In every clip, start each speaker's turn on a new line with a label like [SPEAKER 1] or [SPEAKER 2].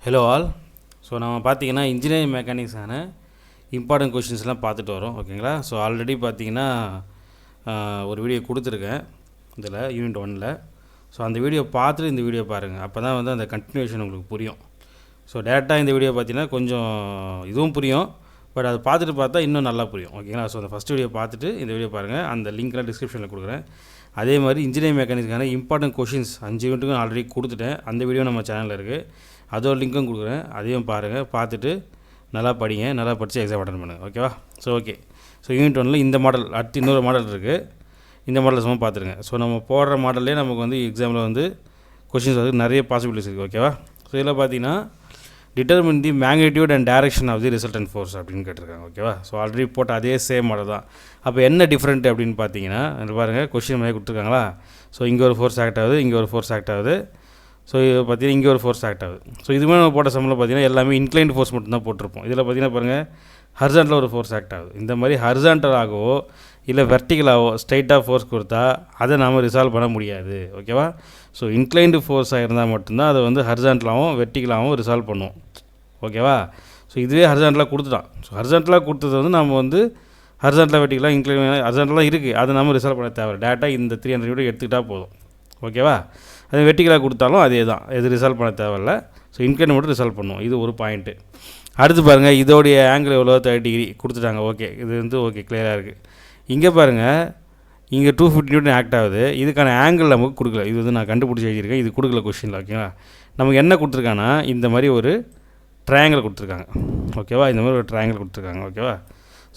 [SPEAKER 1] Hello all. So நம்ம பார்த்தீங்கன்னா engineering மெக்கானிக்ஸான important கொஷின்ஸ்லாம் பார்த்துட்டு வரோம். ஓகேங்களா? ஸோ ஆல்ரெடி பார்த்தீங்கன்னா ஒரு வீடியோ கொடுத்துருக்கேன் இதில் யூனிட் 1ல். ஸோ அந்த வீடியோ பார்த்துட்டு இந்த வீடியோ பாருங்கள். அப்போ தான் வந்து அந்த கண்டினியூஷன் உங்களுக்கு புரியும். ஸோ டேரெக்டாக இந்த வீடியோ பார்த்தீங்கன்னா கொஞ்சம் இதுவும் புரியும், பட் அதை பார்த்துட்டு பார்த்தா இன்னும் நல்லா புரியும். ஓகேங்களா? ஸோ அந்த ஃபஸ்ட் வீடியோ பார்த்துட்டு இந்த வீடியோ பாருங்கள். அந்த லிங்க்லாம் டிஸ்கிரிப்ஷனில் கொடுக்குறேன். அதே மாதிரி இன்ஜினியரிங் மெக்கானிக்ஸான இம்பார்ட்டன்ட் கொஷின்ஸ் 5 யூனிட்டுக்கும் ஆல்ரெடி கொடுத்துட்டேன். அந்த வீடியோ நம்ம சேனலில் இருக்குது. அதோட லிங்க்கும் கொடுக்குறேன், அதையும் பாருங்கள். பார்த்துட்டு நல்லா படிங்க, நல்லா படித்து எக்ஸாம் அட்டன் பண்ணுங்கள். ஓகேவா? So okay. ஸோ யூனிட் 1ல் இந்த மாடல், அடுத்து இன்னொரு மாடல் இருக்குது. இந்த மாடல் சும்மா பார்த்துருங்க. ஸோ நம்ம போடுற மாடல்லே நமக்கு வந்து எக்ஸாமில் வந்து கொஷின்ஸ் வந்து நிறைய பாசிபிலிட்டிஸ் இருக்குது. ஓகேவா? ஸோ இதில் பார்த்தீங்கன்னா determine the magnitude and direction of the resultant force அப்படின்னு கேட்டிருக்காங்க. ஓகேவா? ஸோ ஆல்ரெடி போட்ட அதே சேம் மாடல் தான். அப்போ என்ன டிஃப்ரெண்ட் அப்படின்னு பார்த்தீங்கன்னா, பாருங்கள், கொஷின் மாதிரி கொடுத்துருக்காங்களா? ஸோ இங்கே ஒரு ஃபோர்ஸ் ஆக்ட் ஆகுது, இங்கே ஒரு ஃபோர்ஸ் ஆக்ட் ஆகுது. ஸோ இது பார்த்தீங்கன்னா இங்கே ஒரு ஃபோர்ஸ் ஆக்ட் ஆகுது. ஸோ இதுவுமே நம்ம போட்ட சம்மில் பார்த்தீங்கன்னா எல்லாமே இன்க்ளைன்ட் ஃபோர்ஸ் மட்டும்தான் போட்டிருப்போம். இதில் பார்த்தீங்கன்னா பாருங்கள், ஹரிசாண்டலில் ஒரு ஃபோர்ஸ் ஆக்ட் ஆகுது. இந்த மாதிரி ஹரிசாண்டலாகவோ இல்லை வெர்டிகலாகவோ ஸ்ட்ரைட்டாக ஃபோர்ஸ் கொடுத்தா அதை நாம் ரிசால்வ் பண்ண முடியாது. ஓகேவா? ஸோ இன்க்ளைன்டு ஃபோர்ஸாக இருந்தால் மட்டும்தான் அதை வந்து ஹரிசாண்டலாகவும் வெர்டிகலாகவும் ரிசால்வ் பண்ணுவோம். ஓகேவா? ஸோ இதுவே ஹரிசாண்டலாக கொடுத்துட்டான். ஸோ ஹரிசாண்டலாக கொடுத்தது வந்து நம்ம வந்து ஹரிசாண்டலாக வெர்டிகலாக இன்க்ளைன் ஹரிசாண்டலாக இருக்குது, அதை நம்ம ரிசால்வ் பண்ண தேவை. டேரெக்டாக இந்த 300 நியூட்டன் எடுத்துக்கிட்டால் போதும். ஓகேவா? அது வெர்டிகலாக கொடுத்தாலும் அதே தான், எது ரிசால்வ் பண்ண தேவையில்ல. ஸோ இன்க்ளைன் மட்டும் ரிசால்வ் பண்ணுவோம். இது ஒரு பாயிண்ட்டு. அடுத்து பாருங்கள், இதோடைய ஆங்கிள் எவ்வளோ 30 டிகிரி கொடுத்துட்டாங்க. ஓகே, இது வந்து ஓகே, கிளியராக இருக்குது. இங்கே பாருங்கள், இங்கே 250 நியூட்டன் ஆக்ட் ஆகுது. இதுக்கான ஆங்கிள் நமக்கு கொடுக்கல. இது வந்து நான் கண்டுபிடிச்சி எழுதியிருக்கேன், இது கொடுக்கல கொஷினில். ஓகேவா? நமக்கு என்ன கொடுத்துருக்காங்கன்னா இந்த மாதிரி ஒரு ட்ரையாங்கிள் கொடுத்துருக்காங்க. ஓகேவா? இந்த மாதிரி ஒரு ட்ரையாங்கிள் கொடுத்துருக்காங்க. ஓகேவா?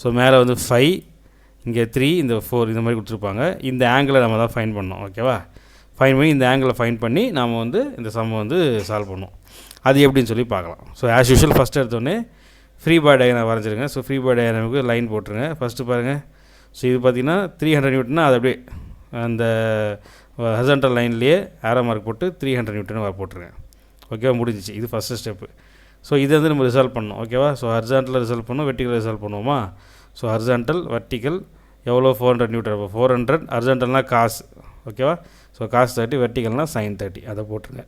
[SPEAKER 1] ஸோ மேலே வந்து 5, இங்கே 3, இந்த 4, இந்த மாதிரி கொடுத்துருப்பாங்க. இந்த ஆங்கிளை நம்ம தான் ஃபைன் பண்ணோம். ஓகேவா? ஃபைன் பண்ணி இந்த ஆங்கிளை ஃபைன் பண்ணி நாம் வந்து இந்த சம்மை வந்து சால்வ் பண்ணுவோம். அது எப்படின்னு சொல்லி பார்க்கலாம். ஸோ ஆஸ் யூஷுவல் ஃபஸ்ட்டு எடுத்தோடனே ஃப்ரீ பாடி டயக்ராம் வரைஞ்சிருங்க. ஸோ ஃப்ரீ பாடி டயக்ராமுக்கு லைன் போட்டுருங்க. ஃபஸ்ட்டு பாருங்கள். ஸோ இது பார்த்திங்கன்னா 300 நியூட்டன்னா அது அப்படியே அந்த ஹரிசாண்டல் லைன்லேயே ஆரோ மார்க் போட்டு 300 நியூட்டன் போட்டுருங்க. ஓகேவா? முடிஞ்சிச்சு. இது ஃபஸ்ட்டு ஸ்டெப்பு. ஸோ இதை வந்து நம்ம ரிசால்வ் பண்ணணும். ஓகேவா? ஸோ ஹரிசாண்டலில் ரிசால்வ் பண்ணணும், வெர்டிகல் ரிசால்வ் பண்ணுவோமா? ஸோ ஹரிசாண்டல் வெர்டிகல் எவ்வளோ 400 நியூட்டன். அப்போ 400 ஹரிசாண்டல்னால் காசு. ஓகேவா? ஸோ காஸ் 30, வெர்டிகல்னால் சைன் 30, அதை போட்டுருங்க.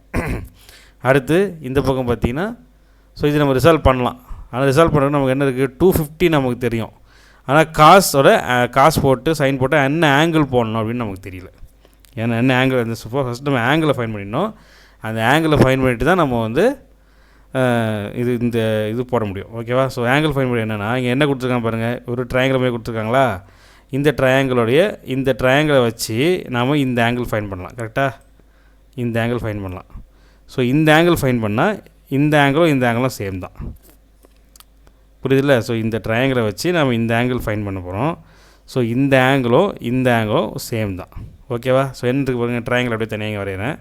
[SPEAKER 1] அடுத்து இந்த பக்கம் பார்த்தீங்கன்னா, ஸோ இது நம்ம ரிசால்வ் பண்ணலாம். ஆனால் ரிசால்வ் பண்ணுறது நமக்கு என்ன இருக்குது, 250 நமக்கு தெரியும். ஆனால் காசு போட்டு சைன் போட்டு என்ன ஆங்கிள் போடணும் அப்படின்னு நமக்கு தெரியல. ஏன்னா என்ன ஆங்கிள் இந்த ஃபஸ்ட் நம்ம ஆங்கிளை ஃபைன் பண்ணிடணும். அந்த ஆங்கிளை ஃபைன் பண்ணிட்டு தான் நம்ம வந்து இது போட முடியும். ஓகேவா? ஸோ ஆங்கிள் ஃபைன் பண்ணி என்னென்னா, இங்கே என்ன கொடுத்துருக்காங்க பாருங்கள், ஒரு ட்ரையாங்கிள் மாதிரி கொடுத்துருக்காங்களா? இந்த ட்ரையாங்கிளை வச்சு நாம் இந்த ஆங்கிள் ஃபைன் பண்ணலாம். கரெக்டாக? இந்த ஆங்கிள் ஃபைன் பண்ணலாம். ஸோ இந்த ஆங்கிள் ஃபைன் பண்ணால் இந்த ஆங்கிளும் சேம் தான். புரியுதில்ல? ஸோ இந்த ட்ரையாங்கிளை வச்சு நம்ம இந்த ஆங்கிள் ஃபைன் பண்ண போகிறோம். ஸோ இந்த ஆங்கிளும் சேம் தான். ஓகேவா? ஸோ என்னத்துக்கு பாருங்கள், ட்ரையாங்கிள் அப்படியே தனியாக வரைகிறேன்.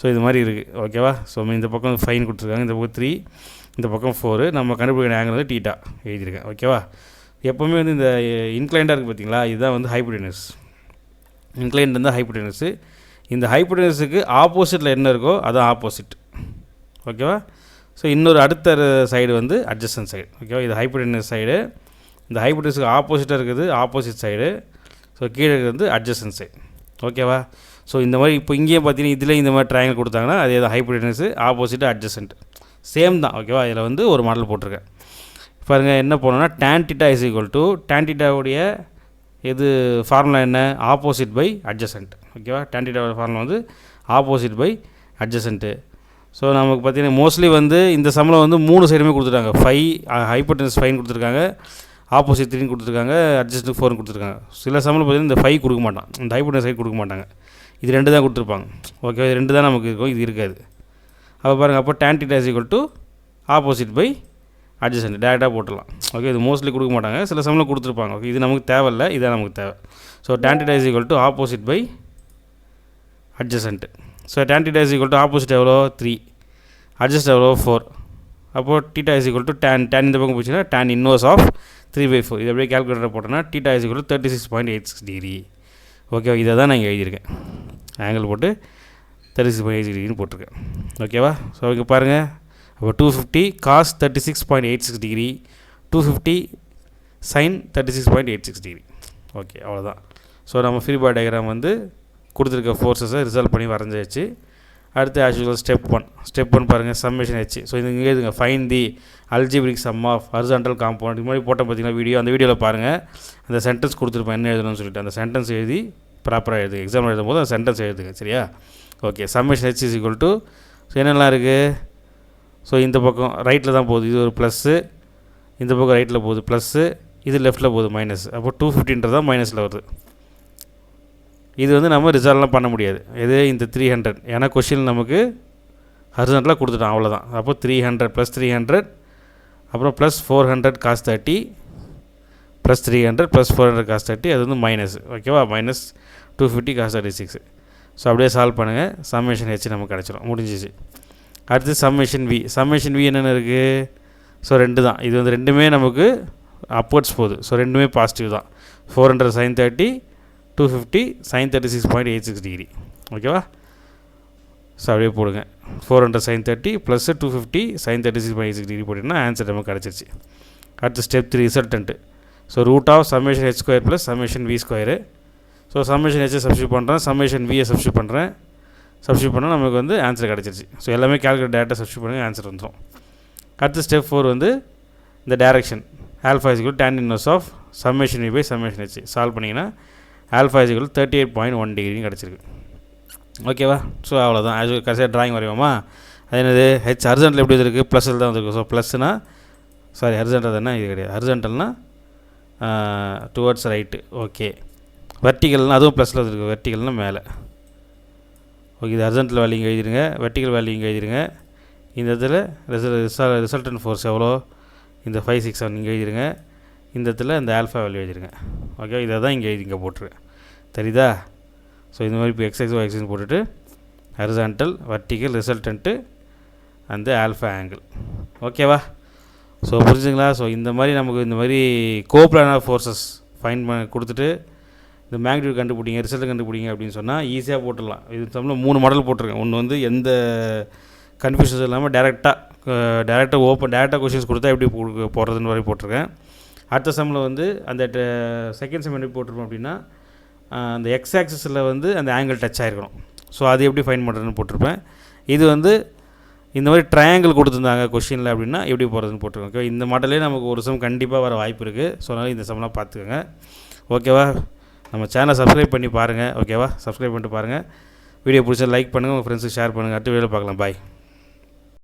[SPEAKER 1] ஸோ இது மாதிரி இருக்குது. ஓகேவா? ஸோ இந்த பக்கம் ஃபைன் கொடுத்துருக்காங்க, இந்த பக்கம் 3, இந்த பக்கம் 4. நம்ம கண்டுபிடிக்கிற ஆங்கிள் வந்து தீட்டா எழுதியிருக்கேன். ஓகேவா? எப்போவுமே வந்து இந்த இன்க்ளைண்டாக இருக்குது பார்த்தீங்களா, இதுதான் வந்து ஹைப்போடெனஸ். இன்க்ளைண்ட் வந்து ஹைப்போடெனஸு. இந்த ஹைப்போடெனஸுக்கு ஆப்போசிட்டில் என்ன இருக்கோ அதுதான் ஆப்போசிட். ஓகேவா? ஸோ இன்னொரு அடுத்த சைடு வந்து அட்ஜஸ்டன்ட் சைடு. ஓகேவா? இது ஹைப்போடெனஸ் சைடு. இந்த ஹைப்போடெனஸுக்கு ஆப்போசிட்டாக இருக்குது ஆப்போசிட் சைடு. ஸோ கீழே இருக்கிறது வந்து அட்ஜஸ்டன்ட் சைடு. ஓகேவா? ஸோ இந்த மாதிரி இப்போ இங்கேயும் பார்த்தீங்கன்னா இதில் இந்த மாதிரி ட்ரையாங்கிள் கொடுத்தாங்கன்னா அதே தான் ஹைப்போடெனஸு, ஆப்போசிட்டு, அட்ஜஸ்டன்ட் சேம் தான். ஓகேவா? இதில் வந்து ஒரு மாடல் போட்டிருக்கேன் பாருங்கள். என்ன போனோம்னா tan θ = tan θவுடைய இது ஃபார்முலா என்ன, ஆப்போசிட் பை அட்ஜசன்ட். ஓகேவா? tan θவோட ஃபார்முலா வந்து ஆப்போசிட் பை அட்ஜசன்ட்டு. ஸோ நமக்கு பார்த்தீங்கன்னா மோஸ்ட்லி வந்து இந்த சம்மில் வந்து 3 சைடுமே கொடுத்துருக்காங்க. 5 ஹைப்போடெனஸ் 5 கொடுத்துருக்காங்க, ஆப்போசிட் 3 கொடுத்துருக்காங்க, அட்ஜஸ்ட் 4 கொடுத்துருக்காங்க. சில சம்மில் பார்த்தீங்கன்னா இந்த 5 கொடுக்க மாட்டான், இந்த ஹைப்போடெனஸ் 5 கொடுக்க மாட்டாங்க. இது 2 தான் கொடுத்துருப்பாங்க. ஓகே, இது 2 தான் நமக்கு இருக்கும், இது இருக்காது. அப்போ பாருங்கள், அப்போ tan θ = ஆப்போசிட் பை அட்ஜசன்ட் டேரெக்டாக போட்டுடலாம். ஓகே, இது மோஸ்ட்லி கொடுக்க மாட்டாங்க, சில சமயம் கொடுத்துருப்பாங்க. ஓகே, இது நமக்கு தேவையில்லை, இதான் நமக்கு தேவை. So tan θ = opposite by adjacent. So tan θ = opposite எவ்வளோ 3, அட்ஜஸ்ட் எவ்வளோ 4. அப்போது θ = tan இந்த பக்கம் போச்சுன்னா tan இன்வர்ஸ் ஆஃப் 3/4. இது அப்படியே கேல்குலேட்டர் போட்டோன்னா θ = 36.86 டிகிரி. ஓகே, இதை தான் நான் இங்கே எழுதியிருக்கேன். ஆங்கிள் போட்டு 36.86 டிகிரின்னு போட்டிருக்கேன். ஓகேவா? ஸோ ஓகே பாருங்கள், அப்போ 250 cos 36.86 degree, 250 sin 36.86 degree. Okay, அவ்வளோதான். ஸோ நம்ம ஃப்ரீ பாடி டயக்ராம் வந்து கொடுத்துருக்க ஃபோர்ஸஸை ரிசால்வ் பண்ணி வரைஞ்சாச்சு. அடுத்து ஆஸ் யூசுவல் ஸ்டெப் ஒன் பாருங்கள் சம்மேஷன் ஹெச். ஸோ இது இங்கே இதுங்க find the algebraic sum of horizontal component. இது மாதிரி போட்டோம் பார்த்தீங்கன்னா வீடியோ, அந்த வீடியோவில் பாருங்கள் அந்த சென்டென்ஸ் கொடுத்துருப்பேன் என்ன எழுதணும்னு சொல்லிட்டு அந்த சென்டென்ஸ் எழுதி ப்ராப்பராக எழுதுங்க. எக்ஸாம் எழுதும் போது அந்த சென்டென்ஸ் எழுதுங்க, சரியா? Okay, summation H is equal to, so என்னெல்லாம் இருக்குது, ஸோ இந்த பக்கம் ரைட்டில் தான் போகுது, இது ஒரு ப்ளஸ்ஸு, இந்த பக்கம் ரைட்டில் போகுது ப்ளஸ்ஸு, இது லெஃப்ட்டில் போகுது மைனஸ். அப்போ 250 தான் மைனஸில் வருது. இது வந்து நம்ம ரிசால்வ்லாம் பண்ண முடியாது. இது இந்த 300 ஏன்னா கொஷின் நமக்கு ஹரிசாண்டலாக கொடுத்துட்டான், அவ்வளோதான். அப்போ 300 + 300 அப்புறம் plus 400 cos 30 plus 300 plus 400 cos 30, அது வந்து மைனஸ். ஓகேவா? -250 cos 36. ஸோ அப்படியே சால்வ் பண்ணுங்கள், சம்மேஷன் ஹெச் நமக்கு கிடச்சிரும், முடிஞ்சிச்சு. அடுத்து சம்மேஷன் வி என்னென்ன இருக்குது, ஸோ 2 தான். இது வந்து ரெண்டுமே நமக்கு அப்வர்ட்ஸ் போகுது, ஸோ ரெண்டுமே பாசிட்டிவ் தான். 400 sin 30, 250 sin 36.86 டிகிரி. ஓகேவா? ஸோ அப்படியே போடுங்க, 400 sin 30 ப்ளஸ் 250 sin 36.86 டிகிரி போட்டிங்கன்னா ஆன்சர் நமக்கு கிடச்சிருச்சு. அடுத்து step 3 resultant. So root of summation H square plus summation V square. So summation ஹெச்சை சப்ஸ்டியூட் பண்ணுறேன், சம்மேஷன் வியை சப்ஸ்டியூட் பண்ணுறேன். சப்ஸ்டியூட் பண்ணால் நமக்கு வந்து ஆன்சர் கிடச்சிருச்சு. ஸோ எல்லாமே கால்குலேட் டேட்டா சப்ஸ்டியூட் பண்ணி ஆன்சர் வந்துடும். அடுத்து ஸ்டெப் 4 வந்து இந்த direction alpha is equal tan inverse of summation V by summation H solve பண்ணிங்கன்னா ஆல்ஃபா இஸ் ஈக்குவல் 38.1 டிகிரின்னு கிடச்சிருக்கு. ஓகேவா? ஸோ அவ்வளோதான். அது கடைசியாக ட்ராயிங் வரைவோமா? அது என்னது, ஹெச் ஹரிசாண்டல் எப்படி இருக்குது, ப்ளஸில் தான் வந்துருக்கு. ஸோ ப்ளஸ்னா சாரி ஹரிசாண்டல் தானே, இது கிடையாது. ஹரிசாண்டல்னா டுவர்ட்ஸ் ரைட்டு. ஓகே, வெர்டிகல்னால் அதுவும் ப்ளஸில் இருக்குது, வெர்டிகல்னால் மேலே. ஓகே, இது ஹரிசாண்டல் வேல்யூ இங்கே எழுதிடுங்க, வெர்டிகல் வேல்யூ இங்கே எழுதிடுங்க. இந்த இடத்துல ரிசல்டன்ட் ஃபோர்ஸ் எவ்வளோ, இந்த 567 இங்கே எழுதிடுங்க. இந்த இடத்துல இந்த ஆல்ஃபா வேல்யூ எழுதிடுங்க. ஓகே, இதை தான் இங்கே போட்டுருக்கேன், தெரியுதா? ஸோ இந்த மாதிரி இப்போ எக்ஸ் ஒய் போட்டுட்டு ஹரிசாண்டல், வெர்டிகல், ரிசல்டன்ட்டு அந்த ஆல்ஃபா ஆங்கிள். ஓகேவா? ஸோ புரிஞ்சுங்களா? ஸோ இந்த மாதிரி நமக்கு இந்த மாதிரி கோப்ளானார் ஃபோர்ஸஸ் ஃபைன் பண்ணி கொடுத்துட்டு இந்த மேக்னிட்யூட் கண்டுபிடிங்க, ரிசல்ட் கண்டுபிடிங்க அப்படின்னு சொன்னால் ஈஸியாக போட்டுடலாம். இது தமிழில் 3 மாடல் போட்டிருக்கேன். ஒன்று வந்து எந்த கன்ஃபியூஷன்ஸ் இல்லாமல் டேரெக்டாக கொஷின்ஸ் கொடுத்தா எப்படி போடுறதுன்னு வரை போட்டிருக்கேன். அடுத்த சம்மில் வந்து அந்த செகண்ட் சம் எப்படி போட்டிருப்போம் அப்படின்னா அந்த எக்ஸ் ஆக்சிஸில் வந்து அந்த ஆங்கிள் டச் ஆகிருக்கணும். ஸோ அது எப்படி ஃபைன் பண்ணுறதுன்னு போட்டிருப்பேன். இது வந்து இந்த மாதிரி ட்ரையாங்கிள் கொடுத்துருந்தாங்க கொஷினில் அப்படின்னா எப்படி போகிறதுன்னு போட்டிருக்கோம். ஓகே, இந்த மாடலே நமக்கு ஒரு சம் கண்டிப்பாக வர வாய்ப்பு இருக்குது. ஸோ அதனால் இந்த சம்லாம் பார்த்துக்கோங்க. ஓகேவா? நம்ம சேனலை சப்ஸ்கிரைப் பண்ணி பாருங்கள். ஓகேவா? சப்ஸ்கிரைப் பண்ணிட்டு பாருங்கள். வீடியோ பிடிச்சா லைக் பண்ணுங்கள், உங்கள் ஃப்ரெண்ட்ஸுக்கு ஷேர் பண்ணுங்கள். அடுத்த வீடியோவில் பார்க்கலாம். பாய்.